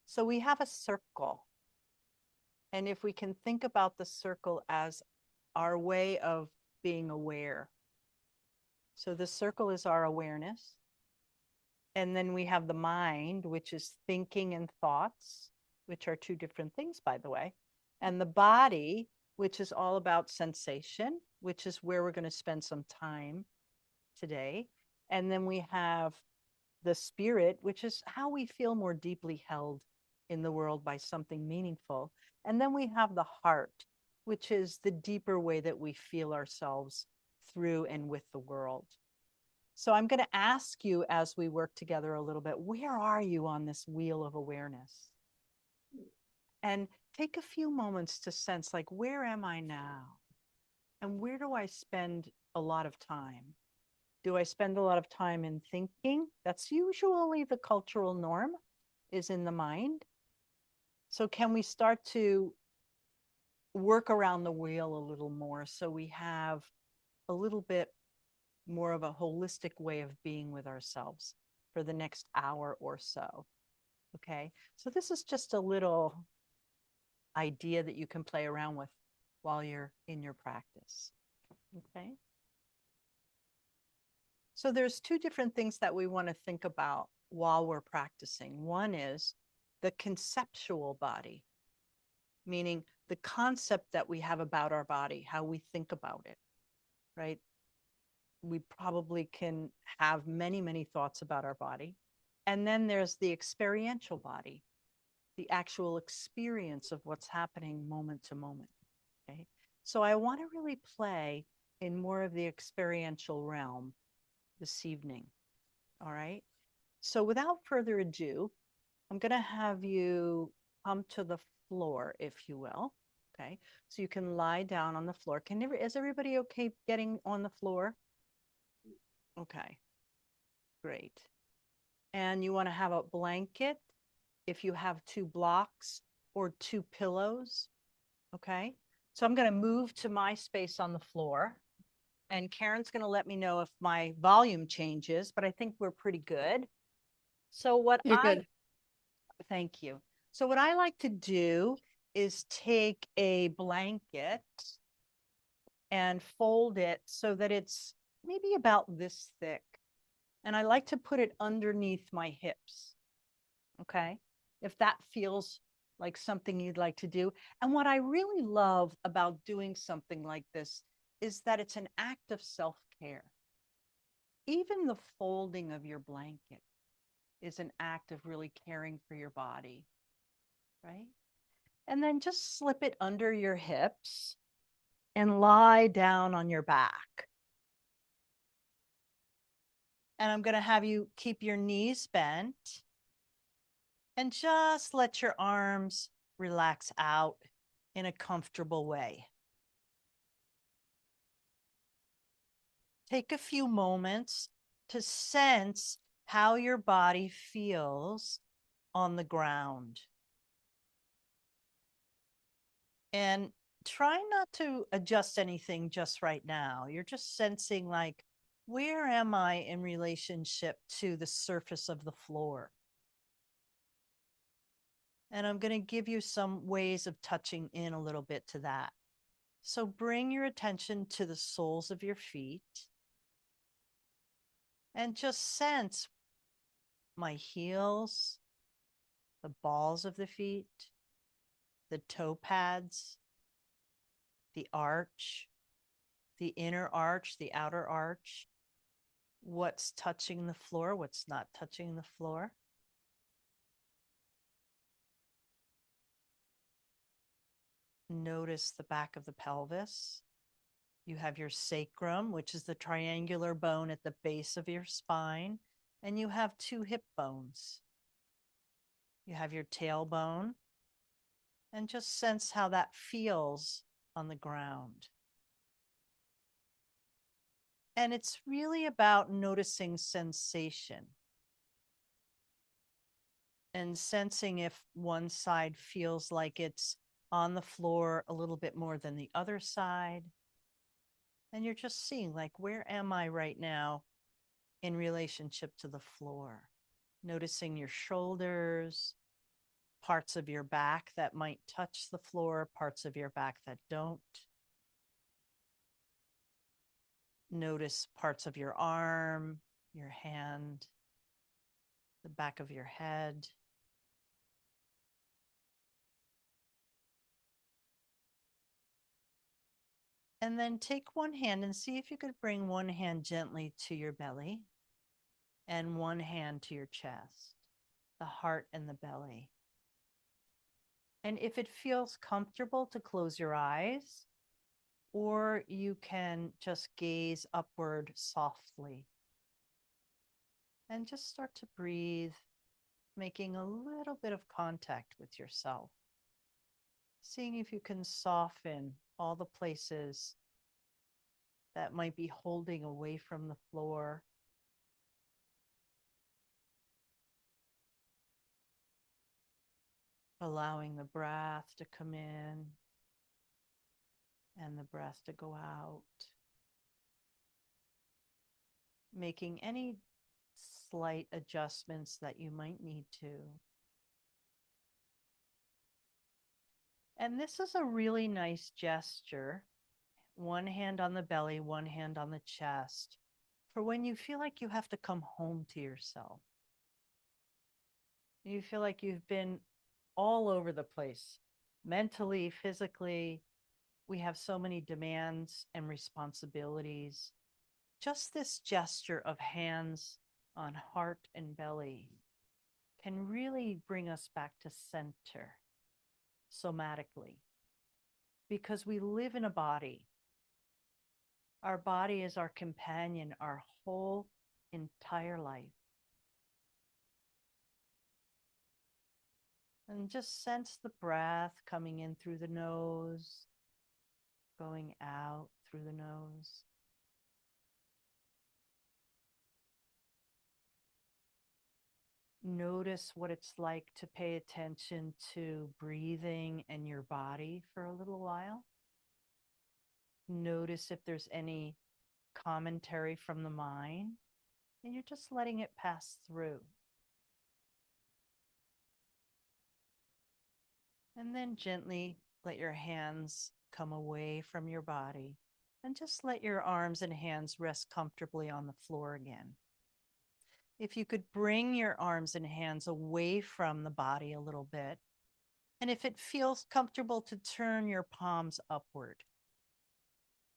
So we have a circle. And if we can think about the circle as our way of being aware. So the circle is our awareness. And then we have the mind, which is thinking and thoughts, which are two different things, by the way. And the body, which is all about sensation, which is where we're going to spend some time today. And then we have the spirit, which is how we feel more deeply held in the world by something meaningful. And then we have the heart, which is the deeper way that we feel ourselves through and with the world. So I'm going to ask you as we work together a little bit, where are you on this wheel of awareness? And take a few moments to sense, like, where am I now? And where do I spend a lot of time? Do I spend a lot of time in thinking? That's usually the cultural norm, is in the mind. So can we start to work around the wheel a little more so we have a little bit more of a holistic way of being with ourselves for the next hour or so? Okay, so this is just a little idea that you can play around with while you're in your practice. Okay, so there's two different things that we want to think about while we're practicing. One is the conceptual body, meaning the concept that we have about our body, how we think about it, right? We probably can have many, many thoughts about our body. And then there's the experiential body, the actual experience of what's happening moment to moment. Okay. So I want to really play in more of the experiential realm this evening. All right. So without further ado, I'm going to have you come to the floor, if you will. Okay. So you can lie down on the floor. Is everybody okay getting on the floor? Okay. Great. And you want to have a blanket if you have two blocks or two pillows. Okay. So I'm going to move to my space on the floor. And Karen's going to let me know if my volume changes, but I think we're pretty good. So You're good. thank you. So what I like to do is take a blanket and fold it so that it's maybe about this thick. And I like to put it underneath my hips. Okay. If that feels like something you'd like to do. And what I really love about doing something like this is that it's an act of self care. Even the folding of your blanket is an act of really caring for your body, right? And then just slip it under your hips and lie down on your back. And I'm going to have you keep your knees bent and just let your arms relax out in a comfortable way. Take a few moments to sense how your body feels on the ground. And try not to adjust anything just right now. You're just sensing, like, where am I in relationship to the surface of the floor? And I'm going to give you some ways of touching in a little bit to that. So bring your attention to the soles of your feet and just sense my heels, the balls of the feet, the toe pads, the arch, the inner arch, the outer arch, what's touching the floor, what's not touching the floor. Notice the back of the pelvis. You have your sacrum, which is the triangular bone at the base of your spine, and you have two hip bones. You have your tailbone, and just sense how that feels on the ground. And it's really about noticing sensation and sensing if one side feels like it's on the floor a little bit more than the other side. And you're just seeing, like, where am I right now in relationship to the floor? Noticing your shoulders, parts of your back that might touch the floor, parts of your back that don't. Notice parts of your arm, your hand, the back of your head. And then take one hand and see if you could bring one hand gently to your belly and one hand to your chest, the heart and the belly. And if it feels comfortable to close your eyes, or you can just gaze upward softly and just start to breathe, making a little bit of contact with yourself, seeing if you can soften all the places that might be holding away from the floor. Allowing the breath to come in and the breath to go out. Making any slight adjustments that you might need to. And this is a really nice gesture. One hand on the belly, one hand on the chest, for when you feel like you have to come home to yourself. You feel like you've been all over the place, mentally, physically. We have so many demands and responsibilities. Just this gesture of hands on heart and belly can really bring us back to center somatically, because we live in a body. Our body is our companion, our whole entire life. And just sense the breath coming in through the nose, going out through the nose. Notice what it's like to pay attention to breathing and your body for a little while. Notice if there's any commentary from the mind, and you're just letting it pass through. And then gently let your hands come away from your body and just let your arms and hands rest comfortably on the floor again. If you could bring your arms and hands away from the body a little bit, and if it feels comfortable to turn your palms upward.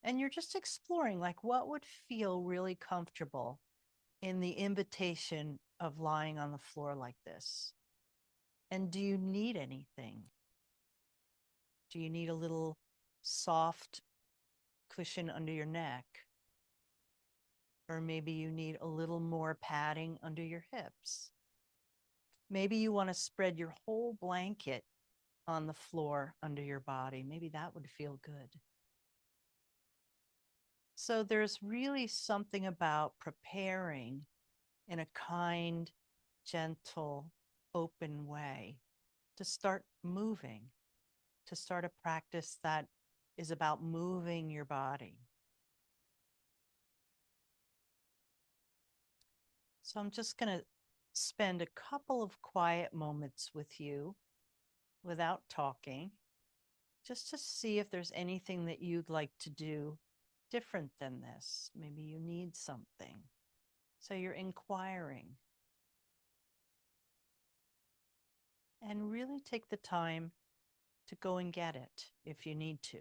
And you're just exploring, like, what would feel really comfortable in the invitation of lying on the floor like this? And do you need anything? Do you need a little soft cushion under your neck? Or maybe you need a little more padding under your hips. Maybe you want to spread your whole blanket on the floor under your body. Maybe that would feel good. So there's really something about preparing in a kind, gentle, open way to start moving, to start a practice that is about moving your body. So I'm just going to spend a couple of quiet moments with you without talking, just to see if there's anything that you'd like to do different than this. Maybe you need something. So you're inquiring. And really take the time to go and get it if you need to.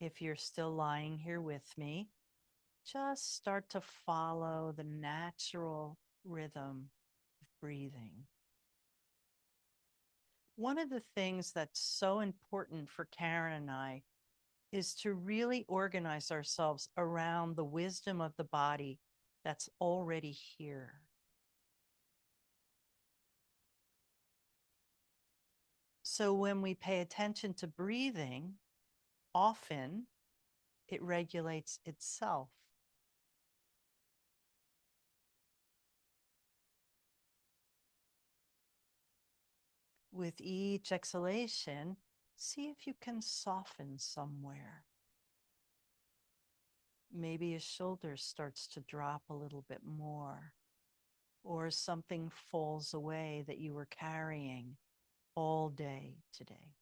If you're still lying here with me, just start to follow the natural rhythm of breathing. One of the things that's so important for Karen and I is to really organize ourselves around the wisdom of the body that's already here. So when we pay attention to breathing, often it regulates itself. With each exhalation, See if you can soften somewhere. Maybe a shoulder starts to drop a little bit more, or something falls away that you were carrying all day today.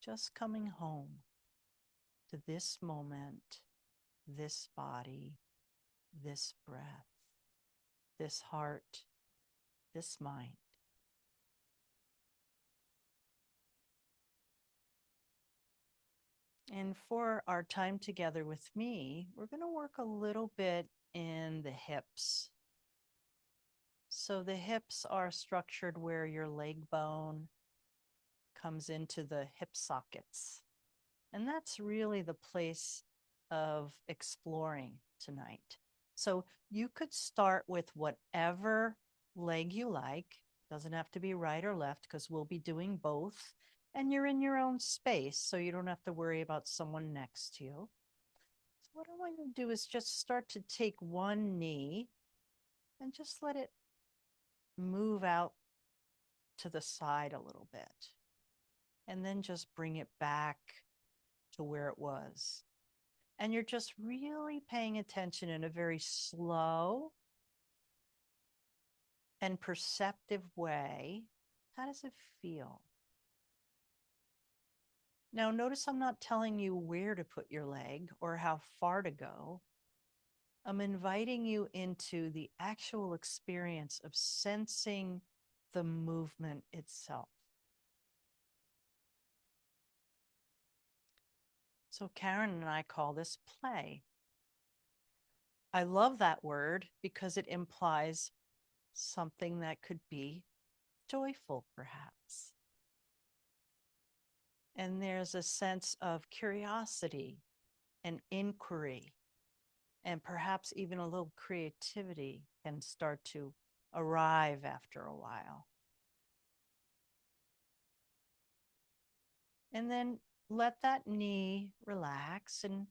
Just coming home to this moment, this body, this breath, this heart, this mind. And for our time together with me, we're going to work a little bit in the hips. So the hips are structured where your leg bone comes into the hip sockets. And that's really the place of exploring tonight. So you could start with whatever leg you like. Doesn't have to be right or left because we'll be doing both. And you're in your own space, so you don't have to worry about someone next to you. So what I want you to do is just start to take one knee and just let it move out to the side a little bit. And then just bring it back to where it was. And you're just really paying attention in a very slow and perceptive way. How does it feel? Now, notice I'm not telling you where to put your leg or how far to go. I'm inviting you into the actual experience of sensing the movement itself. So Karen and I call this play. I love that word because it implies something that could be joyful, perhaps. And there's a sense of curiosity and inquiry, and perhaps even a little creativity can start to arrive after a while. And then let that knee relax and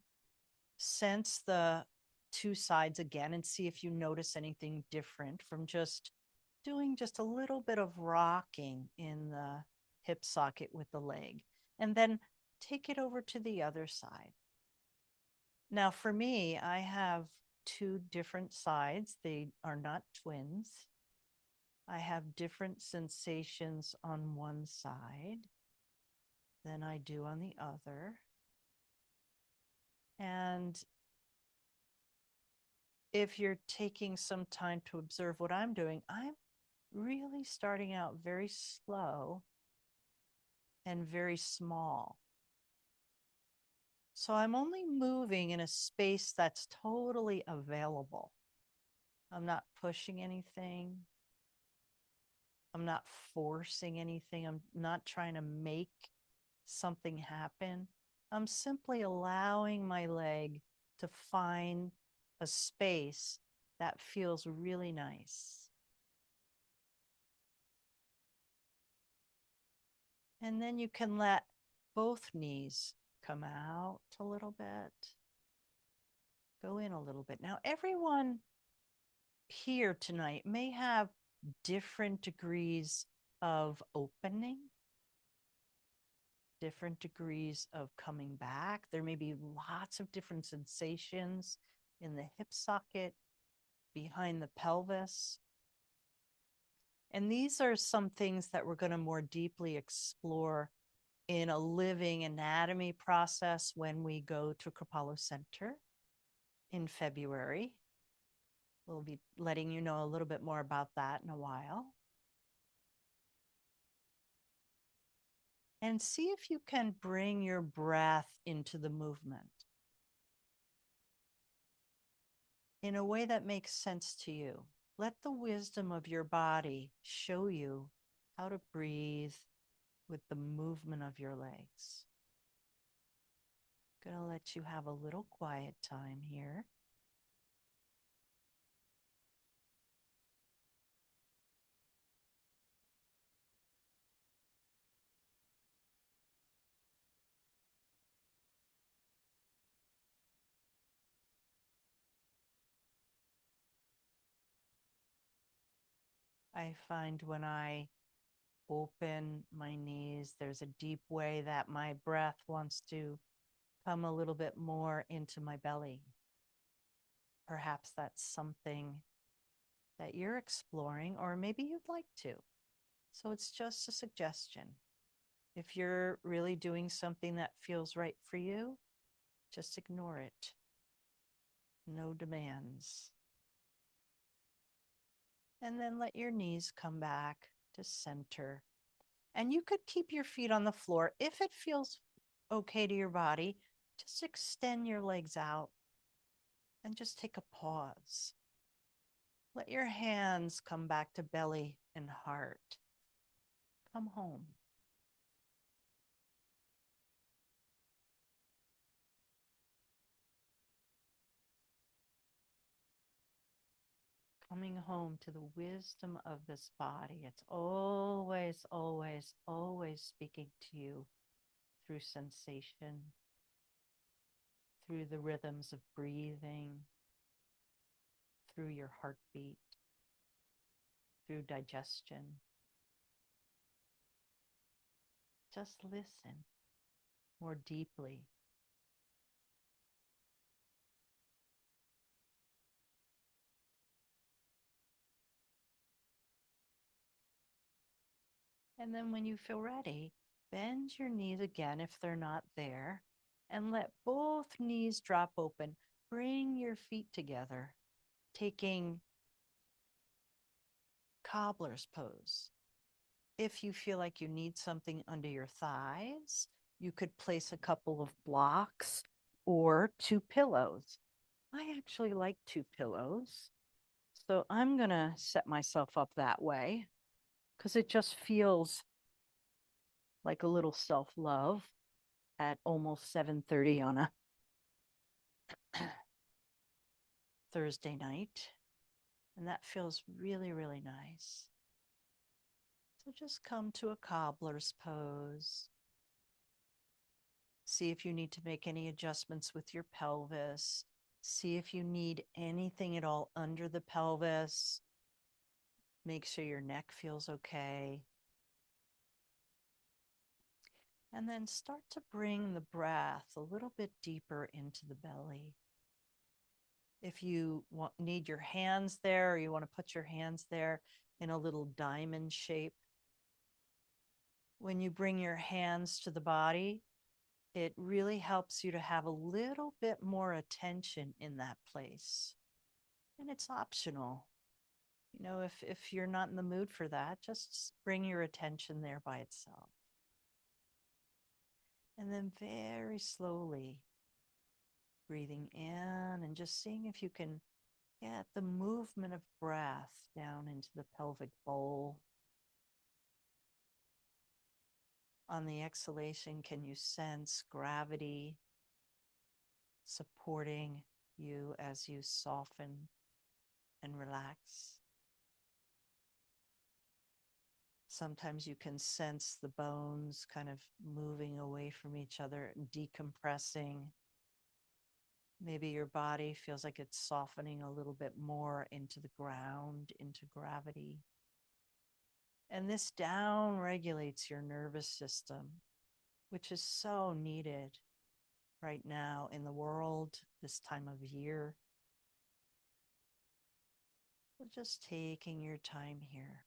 sense the two sides again and see if you notice anything different from just doing just a little bit of rocking in the hip socket with the leg. And then take it over to the other side. Now, for me, I have two different sides. They are not twins. I have different sensations on one side than I do on the other. And if you're taking some time to observe what I'm doing, I'm really starting out very slow and very small. So I'm only moving in a space that's totally available. I'm not pushing anything. I'm not forcing anything. I'm not trying to make something happen. I'm simply allowing my leg to find a space that feels really nice. And then you can let both knees come out a little bit, go in a little bit. Now, everyone here tonight may have different degrees of opening, different degrees of coming back. There may be lots of different sensations in the hip socket, behind the pelvis. And these are some things that we're going to more deeply explore in a living anatomy process when we go to Kripalu Center in February. We'll be letting you know a little bit more about that in a while. And see if you can bring your breath into the movement in a way that makes sense to you. Let the wisdom of your body show you how to breathe with the movement of your legs. I'm going to let you have a little quiet time here. I find when I open my knees. There's a deep way that my breath wants to come a little bit more into my belly. Perhaps that's something that you're exploring, or maybe you'd like to. So it's just a suggestion. If you're really doing something that feels right for you, just ignore it. No demands. And then let your knees come back to center. And you could keep your feet on the floor. If it feels okay to your body, just extend your legs out and just take a pause. Let your hands come back to belly and heart. Come home. Coming home to the wisdom of this body. It's always, always, always speaking to you through sensation, through the rhythms of breathing, through your heartbeat, through digestion. Just listen more deeply. And then when you feel ready, bend your knees again if they're not there, and let both knees drop open. Bring your feet together, taking cobbler's pose. If you feel like you need something under your thighs, you could place a couple of blocks or two pillows. I actually like two pillows. So I'm going to set myself up that way because it just feels like a little self-love at almost 7:30 on a Thursday night. And that feels really, really nice. So just come to a cobbler's pose. See if you need to make any adjustments with your pelvis. See if you need anything at all under the pelvis. Make sure your neck feels okay. And then start to bring the breath a little bit deeper into the belly. If you need your hands there, or you want to put your hands there in a little diamond shape. When you bring your hands to the body, it really helps you to have a little bit more attention in that place. And it's optional. You know, if you're not in the mood for that, just bring your attention there by itself. And then very slowly breathing in and just seeing if you can get the movement of breath down into the pelvic bowl. On the exhalation, can you sense gravity supporting you as you soften and relax? Sometimes you can sense the bones kind of moving away from each other, decompressing. Maybe your body feels like it's softening a little bit more into the ground, into gravity. And this down regulates your nervous system, which is so needed right now in the world, this time of year. So just taking your time here.